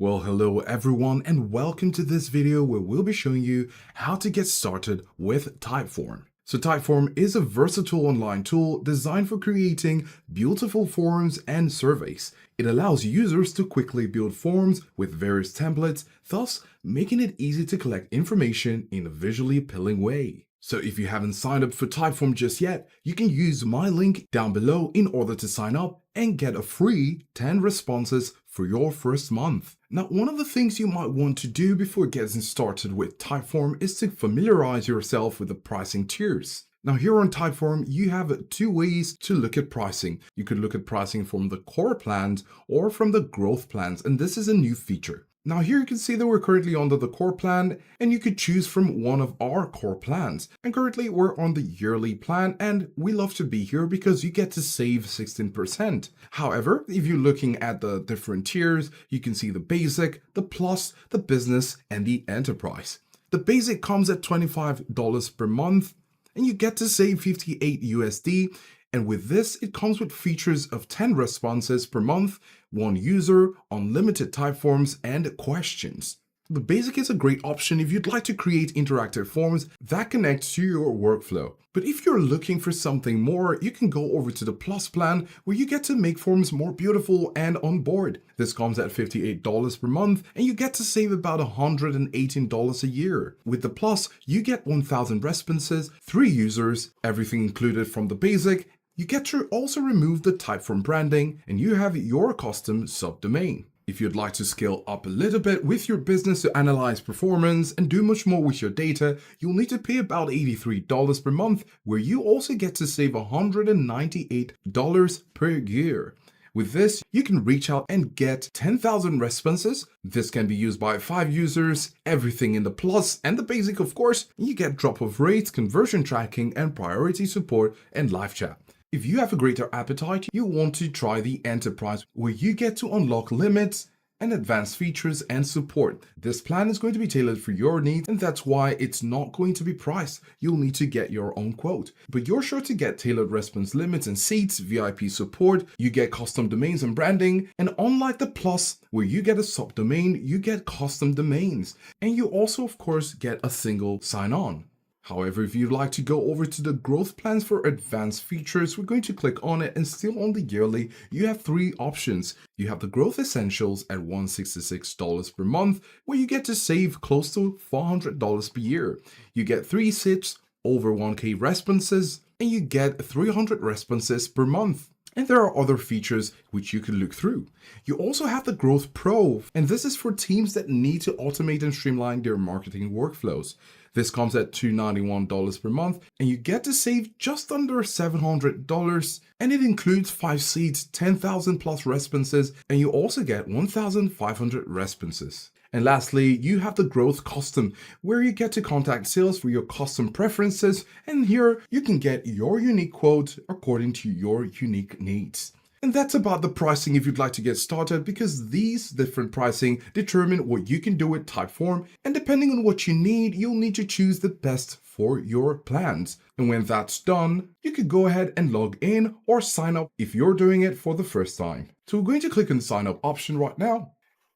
Well, hello everyone and welcome to this video where we'll be showing you how to get started with Typeform. So Typeform is a versatile online tool designed for creating beautiful forms and surveys. It allows users to quickly build forms with various templates, thus making it easy to collect information in a visually appealing way. So if you haven't signed up for Typeform just yet, you can use my link down below in order to sign up and get a free 10 responses for your first month. Now, one of the things you might want to do before getting started with Typeform is to familiarize yourself with the pricing tiers. Now here on Typeform, you have two ways to look at pricing. You could look at pricing from the core plans or from the growth plans, and this is a new feature. Now here you can see that we're currently under the core plan and you could choose from one of our core plans. And currently we're on the yearly plan and we love to be here because you get to save 16%. However, if you're looking at the different tiers, you can see the basic, the plus, the business, and the enterprise. The basic comes at $25 per month and you get to save 58 USD. And with this, it comes with features of 10 responses per month, one user, unlimited type forms, and questions. The basic is a great option if you'd like to create interactive forms that connect to your workflow. But if you're looking for something more, you can go over to the Plus plan where you get to make forms more beautiful and on board. This comes at $58 per month and you get to save about $118 a year. With the Plus, you get 1,000 responses, 3 users, everything included from the basic. You get to also remove the Typeform branding and you have your custom subdomain. If you'd like to scale up a little bit with your business to analyze performance and do much more with your data, you'll need to pay about $83 per month, where you also get to save $198 per year. With this, you can reach out and get 10,000 responses. This can be used by 5 users, everything in the Plus and the basic, of course. You get drop-off rates, conversion tracking, and priority support and live chat. If you have a greater appetite, you want to try the Enterprise, where you get to unlock limits and advanced features and support. This plan is going to be tailored for your needs, and that's why it's not going to be priced. You'll need to get your own quote. But you're sure to get tailored response limits and seats, VIP support, you get custom domains and branding, and unlike the Plus, where you get a subdomain, you get custom domains. And you also, of course, get a single sign-on. However, if you'd like to go over to the growth plans for advanced features, we're going to click on it, and still on the yearly, you have 3 options. You have the growth essentials at $166 per month, where you get to save close to $400 per year. You get 3 SIPs, over 1K responses, and you get 300 responses per month. And there are other features which you can look through. You also have the Growth Pro, and this is for teams that need to automate and streamline their marketing workflows. This comes at $291 per month, and you get to save just under $700, and it includes 5 seats, 10,000 plus responses, and you also get 1,500 responses. And lastly, you have the Growth Custom, where you get to contact sales for your custom preferences, and here you can get your unique quote according to your unique needs. And that's about the pricing if you'd like to get started, because these different pricing determine what you can do with Typeform, and depending on what you need, you'll need to choose the best for your plans. And when that's done, you can go ahead and log in or sign up if you're doing it for the first time. So we're going to click on the sign up option right now.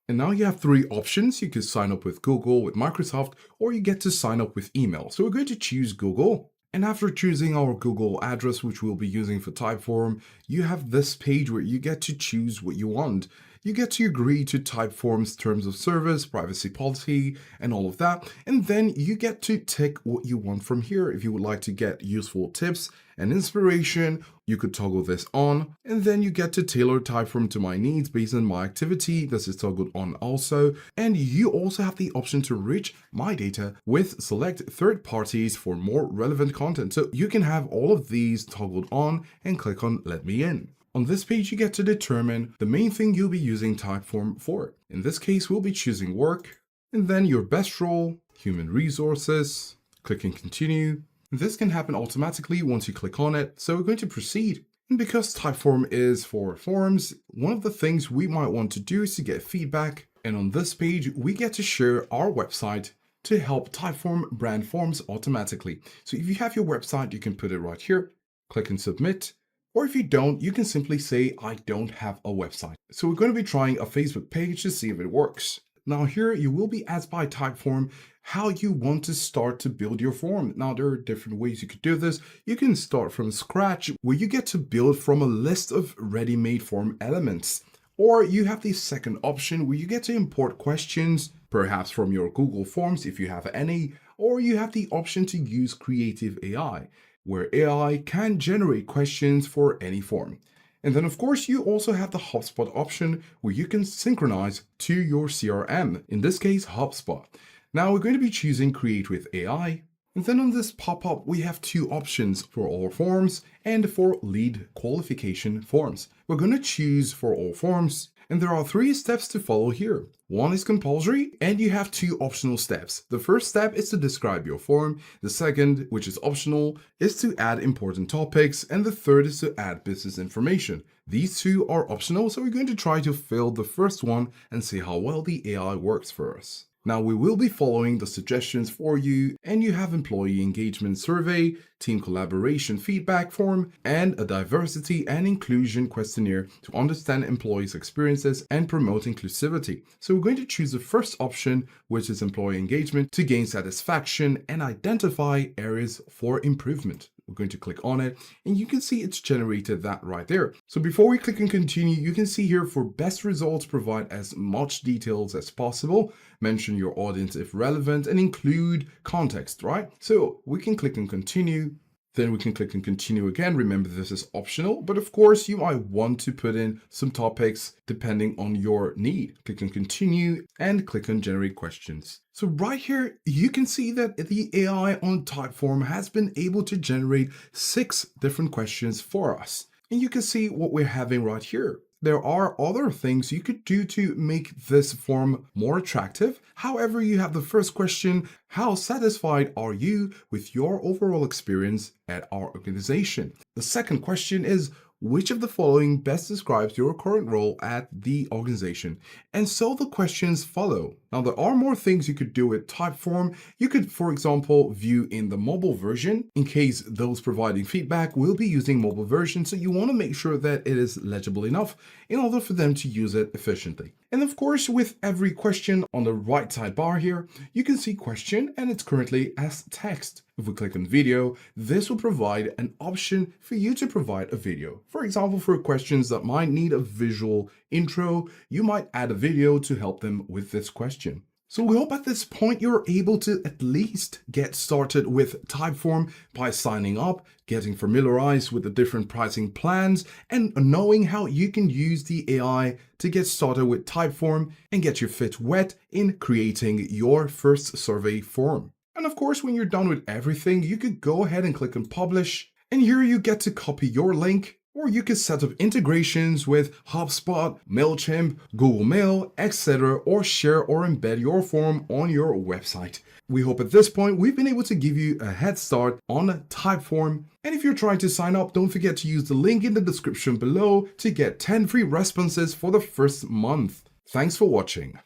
And now you have 3 options. You can sign up with Google, with Microsoft, or you get to sign up with email. So we're going to choose Google. And after choosing our Google address, which we'll be using for Typeform, you have this page where you get to choose what you want. You get to agree to Typeform's terms of service, privacy policy, and all of that. And then you get to tick what you want from here. If you would like to get useful tips and inspiration, you could toggle this on, and then you get to tailor Typeform to my needs based on my activity. This is toggled on also. And you also have the option to enrich my data with select third parties for more relevant content. So you can have all of these toggled on and click on Let Me In. On this page, you get to determine the main thing you'll be using Typeform for. In this case, we'll be choosing work, and then your best role, human resources, clicking continue. This can happen automatically once you click on it, so we're going to proceed. And because Typeform is for forms, one of the things we might want to do is to get feedback. And on this page, we get to share our website to help Typeform brand forms automatically. So if you have your website, you can put it right here, click and submit. Or if you don't, you can simply say, I don't have a website. So we're going to be trying a Facebook page to see if it works. Now here you will be asked by Typeform how you want to start to build your form. Now there are different ways you could do this. You can start from scratch where you get to build from a list of ready-made form elements. Or you have the second option where you get to import questions, perhaps from your Google Forms if you have any, or you have the option to use creative AI, where AI can generate questions for any form. And then of course you also have the HubSpot option where you can synchronize to your CRM, in this case HubSpot. Now we're going to be choosing Create with AI. And then on this pop-up, we have two options for all forms and for lead qualification forms. We're going to choose for all forms, and there are 3 steps to follow here. One is compulsory, and you have 2 optional steps. The first step is to describe your form. The second, which is optional, is to add important topics, and the third is to add business information. These 2 are optional, so we're going to try to fill the first one and see how well the AI works for us. Now we will be following the suggestions for you, and you have employee engagement survey, team collaboration feedback form, and a diversity and inclusion questionnaire to understand employees' experiences and promote inclusivity. So we're going to choose the first option, which is employee engagement, to gain satisfaction and identify areas for improvement. We're going to click on it and you can see it's generated that right there. So before we click on continue, you can see here for best results, provide as much details as possible, mention your audience if relevant, and include context, right? So we can click on continue. Then we can click on continue again. Remember, this is optional, but of course you might want to put in some topics depending on your need. Click on continue and click on generate questions. So right here, you can see that the AI on Typeform has been able to generate 6 different questions for us. And you can see what we're having right here. There are other things you could do to make this form more attractive. However, you have the first question, how satisfied are you with your overall experience at our organization? The second question is, which of the following best describes your current role at the organization? And so the questions follow. Now, there are more things you could do with Typeform. You could, for example, view in the mobile version in case those providing feedback will be using mobile version. So you want to make sure that it is legible enough in order for them to use it efficiently. And of course, with every question on the right sidebar here, you can see question and it's currently as text. If we click on video, this will provide an option for you to provide a video. For example, for questions that might need a visual intro, you might add a video to help them with this question. So we hope at this point you're able to at least get started with Typeform by signing up, getting familiarized with the different pricing plans, and knowing how you can use the AI to get started with Typeform and get your feet wet in creating your first survey form. And of course, when you're done with everything, you could go ahead and click on publish. And here you get to copy your link, or you can set up integrations with HubSpot, MailChimp, Google Mail, etc., or share or embed your form on your website. We hope at this point we've been able to give you a head start on Typeform. And if you're trying to sign up, don't forget to use the link in the description below to get 10 free responses for the first month. Thanks for watching.